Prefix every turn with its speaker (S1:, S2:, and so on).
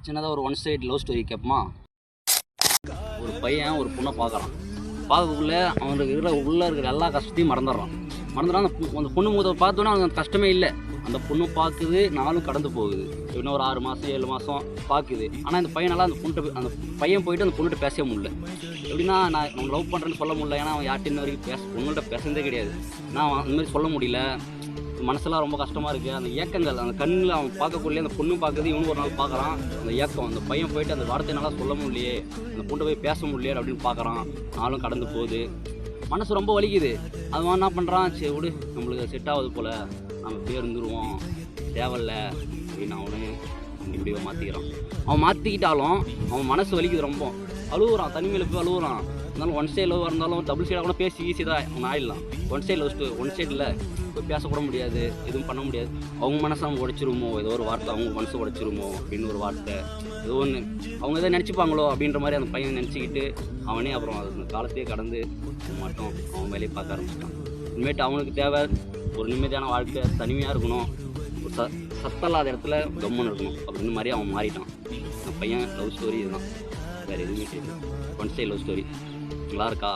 S1: சின்னதாக ஒரு one side love story கேட்போமா? ஒரு பையன் ஒரு பொண்ணை பார்க்குறான். பார்க்கக்குள்ளே அவனுக்கு உள்ளே இருக்கிற எல்லா கஷ்டத்தையும் மறந்துடுறான். அந்த பொண்ணு முதல் பார்த்தோன்னே அவனுக்கு அந்த கஷ்டமே இல்லை. அந்த பொண்ணு பார்க்குது, நாளும் கடந்து போகுது. இன்னும் ஒரு 6 மாதம் 7 மாதம் பார்க்குது. ஆனால் இந்த பையனால் அந்த பையன் போயிட்டு அந்த பொண்ணுகிட்ட பேசவே முடியல. எப்படின்னா, நான் அவன் லவ் பண்ணுறேன்னு சொல்ல முடியல. ஏன்னா அவன் யார்கிட்ட இன்ன வரைக்கும் பொண்ணுகிட்ட பேசுனதே கிடையாது. நான் அந்த மாதிரி சொல்ல முடியல. மனசெல்லாம் ரொம்ப கஷ்டமாக இருக்குது. அந்த ஏக்கங்கள், அந்த கண்ணில் அவன் பார்க்கக்குள்ளே அந்த பொண்ணு பார்க்குது, இவனும் ஒரு நாள் பார்க்குறான். அந்த ஏக்கம், அந்த பையன் போயிட்டு அந்த வார்த்தையினால சொல்ல முடியலையே, அந்த பொண்ணு போய் பேச முடியலையே அப்படின்னு பார்க்குறான். நாளும் கடந்து போகுது. மனசு ரொம்ப வலிக்குது. அவன் என்ன பண்ணுறான், சரி விடு, நம்மளுக்கு செட் ஆகுது போல், நம்ம இருந்துருவோம், தேவையில்ல அப்படின்னு அவனு இப்படியோ மாற்றிக்கிறான். அவன் மாற்றிக்கிட்டாலும் அவன் மனசு வலிக்குது ரொம்ப. அழுகுறான், தனிமையில் போய் அழுகுறான். இருந்தாலும் ஒன் சைடு லவ் இருந்தாலும் டபுள் சைடாக கூட பேசி ஈஸி தான் அவன் ஆயிடலாம். ஒன் சைடு லவ் ஒன் சைடில் போய் பேசக்கூட முடியாது, எதுவும் பண்ண முடியாது. அவங்க மனசை அவங்க உடைச்சிருமோ, ஏதோ ஒரு வார்த்தை அவங்க மனசு உடைச்சிருமோ அப்படின்னு ஒரு வார்த்தை, ஏதோ ஒன்று அவங்க எதை நினச்சிப்பாங்களோ அப்படின்ற மாதிரி அந்த பையன் நினச்சிக்கிட்டு அவனே அப்புறம் அந்த காலத்தையே கடந்து மட்டும் அவன் வேலையை பார்க்க ஆரம்பிச்சிட்டான். இனிமேட்டு அவனுக்கு தேவை ஒரு நிம்மதியான வாழ்க்கை, தனிமையாக இருக்கணும், ஒரு சத்தல்லாத இடத்துல கம்முன்னு இருக்கணும் அப்படின்னு மாதிரி அவன் மாறிட்டான். அந்த பையன் லவ் ஸ்டோரி இதுதான், வேறு எதுவுமே தெரியல. ஒன் சைடு லவ் ஸ்டோரி நல்லா இருக்கா?